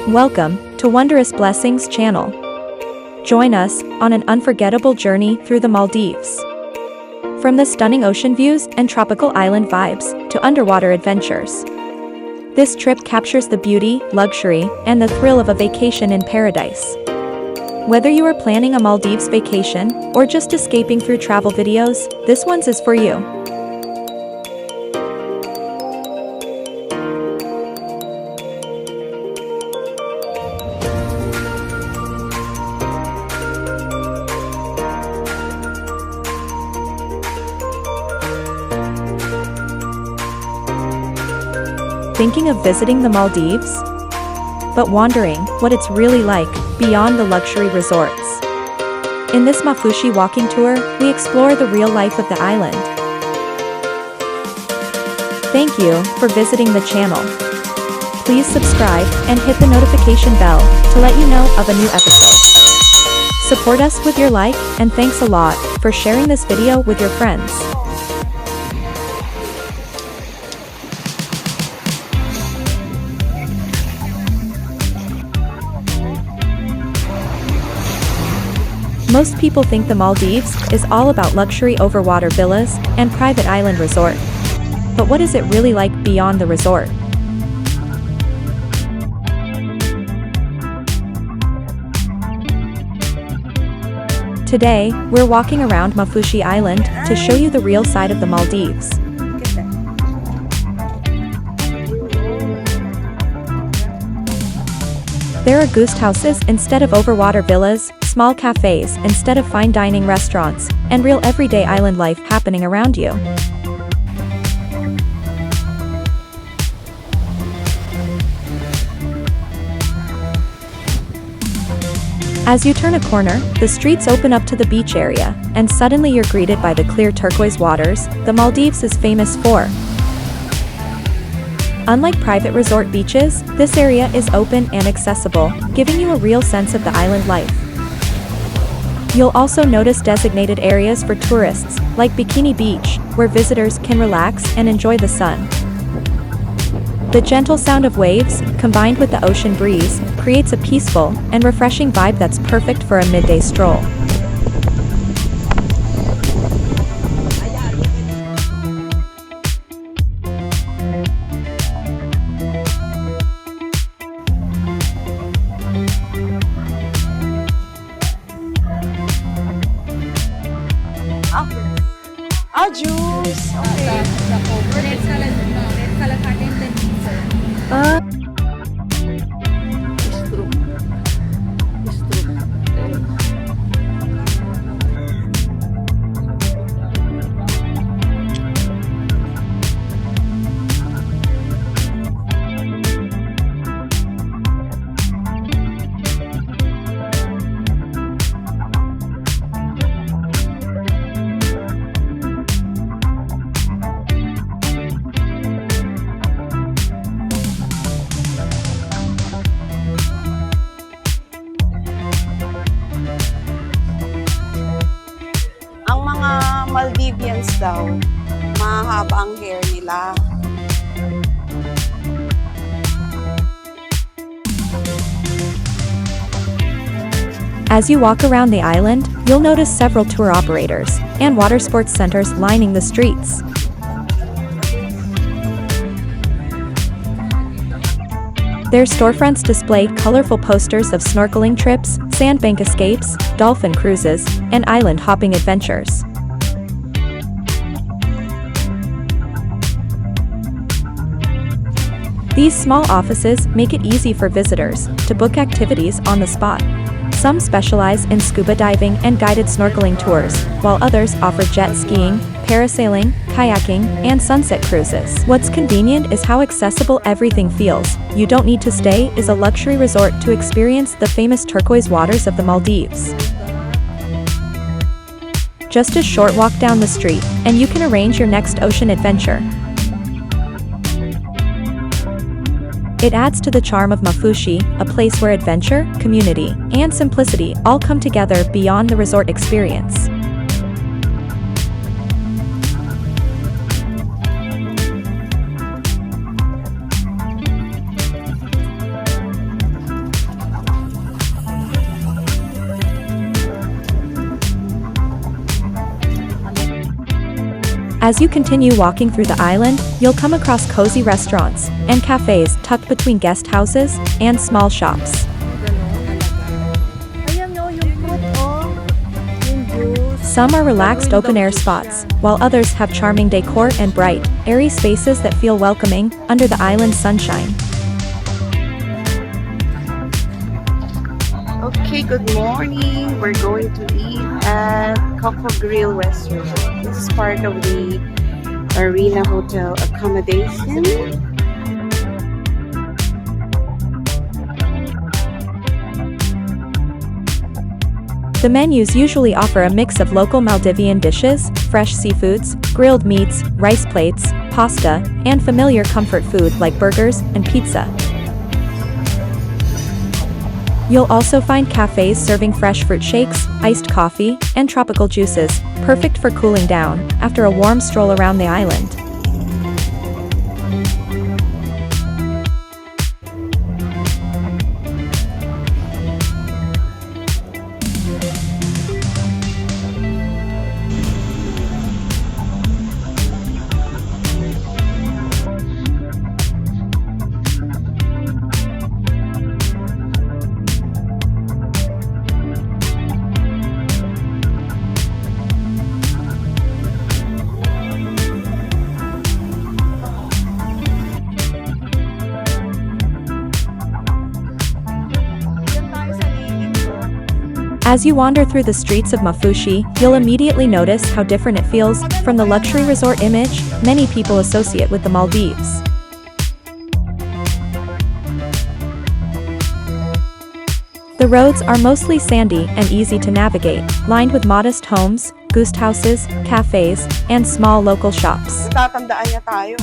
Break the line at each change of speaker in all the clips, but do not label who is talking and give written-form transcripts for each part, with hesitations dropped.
Welcome to Wondrous Blessings channel. Join us on an unforgettable journey through the Maldives. From the stunning ocean views and tropical island vibes to underwater adventures. This trip captures the beauty, luxury, and the thrill of a vacation in paradise. Whether you are planning a Maldives vacation or just escaping through travel videos, this one's is for you. Thinking of visiting the Maldives? But wondering what it's really like beyond the luxury resorts. In this Maafushi walking tour, we explore the real life of the island. Thank you for visiting the channel. Please subscribe and hit the notification bell to let you know of a new episode. Support us with your like, and thanks a lot for sharing this video with your friends. Most people think the Maldives is all about luxury overwater villas and private island resort. But what is it really like beyond the resort? Today, we're walking around Maafushi Island to show you the real side of the Maldives. There are ghost houses instead of overwater villas, small cafes instead of fine dining restaurants, and real everyday island life happening around you. As you turn a corner, the streets open up to the beach area, and suddenly you're greeted by the clear turquoise waters the Maldives is famous for. Unlike private resort beaches, this area is open and accessible, giving you a real sense of the island life. You'll also notice designated areas for tourists, like Bikini Beach, where visitors can relax and enjoy the sun. The gentle sound of waves, combined with the ocean breeze, creates a peaceful and refreshing vibe that's perfect for a midday stroll.
Juice. Okay.
Red salad, no. Red salad akin din, sir.
Maldivians daw, mahaba ang hair nila.
As you walk around the island, you'll notice several tour operators and water sports centers lining the streets. Their storefronts display colorful posters of snorkeling trips, sandbank escapes, dolphin cruises, and island hopping adventures. These small offices make it easy for visitors to book activities on the spot. Some specialize in scuba diving and guided snorkeling tours, while others offer jet skiing, parasailing, kayaking, and sunset cruises. What's convenient is how accessible everything feels. You don't need to stay in a luxury resort to experience the famous turquoise waters of the Maldives. Just a short walk down the street, and you can arrange your next ocean adventure. It adds to the charm of Maafushi, a place where adventure, community, and simplicity all come together beyond the resort experience. As you continue walking through the island, you'll come across cozy restaurants and cafes tucked between guest houses and small shops.
Ayan o, yung fruit o. Yung juice.
Some are relaxed open-air spots, while others have charming decor and bright, airy spaces that feel welcoming under the island's sunshine.
Okay, good morning. We're going to eat at Coco Grill Restaurant. This is part of the Arena Hotel accommodation.
The menus usually offer a mix of local Maldivian dishes, fresh seafoods, grilled meats, rice plates, pasta, and familiar comfort food like burgers and pizza. You'll also find cafes serving fresh fruit shakes, iced coffee, and tropical juices, perfect for cooling down after a warm stroll around the island. As you wander through the streets of Maafushi, you'll immediately notice how different it feels from the luxury resort image many people associate with the Maldives. The roads are mostly sandy and easy to navigate, lined with modest homes, guest houses, cafes, and small local shops.
Tatandaan niya tayo.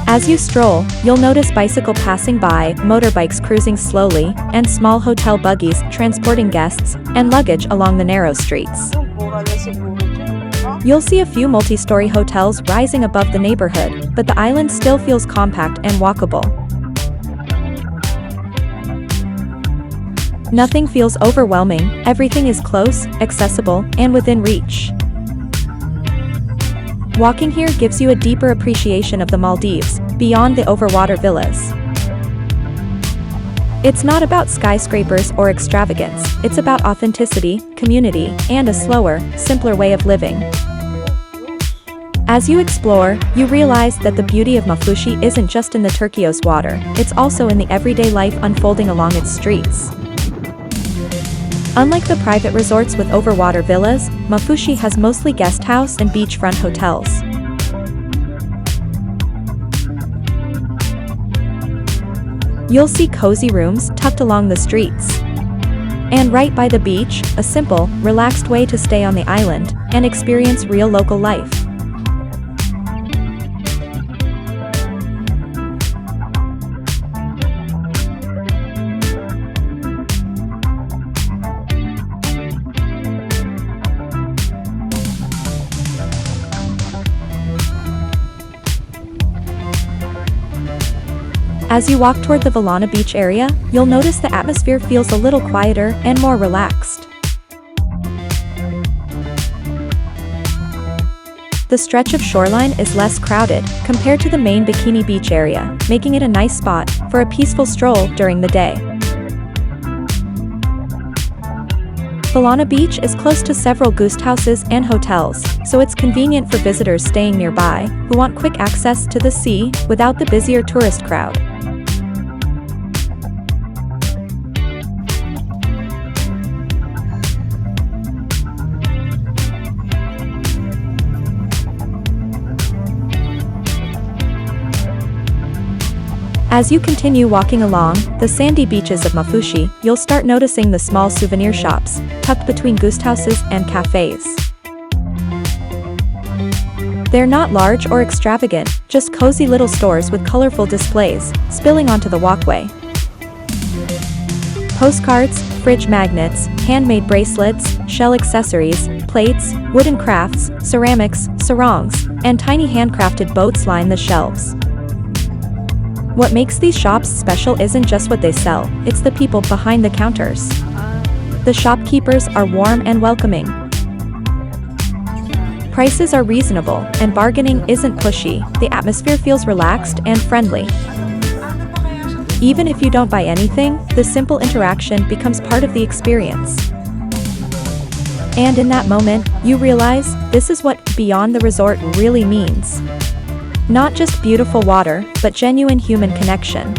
As you stroll, you'll notice bicycle passing by, motorbikes cruising slowly, and small hotel buggies transporting guests and luggage along the narrow streets.
Mura lang siguro dyan.
You'll see a few multi-story hotels rising above the neighborhood, but the island still feels compact and walkable. Nothing feels overwhelming, everything is close, accessible, and within reach. Walking here gives you a deeper appreciation of the Maldives, beyond the overwater villas. It's not about skyscrapers or extravagance, it's about authenticity, community, and a slower, simpler way of living. As you explore, you realize that the beauty of Maafushi isn't just in the turquoise water, it's also in the everyday life unfolding along its streets. Unlike the private resorts with overwater villas, Maafushi has mostly guest house and beachfront hotels. You'll see cozy rooms tucked along the streets. And right by the beach, a simple, relaxed way to stay on the island and experience real local life. As you walk toward the Velana Beach area, you'll notice the atmosphere feels a little quieter and more relaxed. The stretch of shoreline is less crowded compared to the main Bikini Beach area, making it a nice spot for a peaceful stroll during the day. Velana Beach is close to several guest houses and hotels, so it's convenient for visitors staying nearby who want quick access to the sea without the busier tourist crowd. As you continue walking along the sandy beaches of Maafushi, you'll start noticing the small souvenir shops tucked between guest houses and cafes. They're not large or extravagant, just cozy little stores with colorful displays spilling onto the walkway. Postcards, fridge magnets, handmade bracelets, shell accessories, plates, wooden crafts, ceramics, sarongs, and tiny handcrafted boats line the shelves. What makes these shops special isn't just what they sell, it's the people behind the counters. The shopkeepers are warm and welcoming, Prices are reasonable, and bargaining isn't pushy. The atmosphere feels relaxed and friendly. Even if you don't buy anything, the simple interaction becomes part of the experience. And in that moment, you realize, this is what beyond the resort really means. Not just beautiful water, but genuine human connection.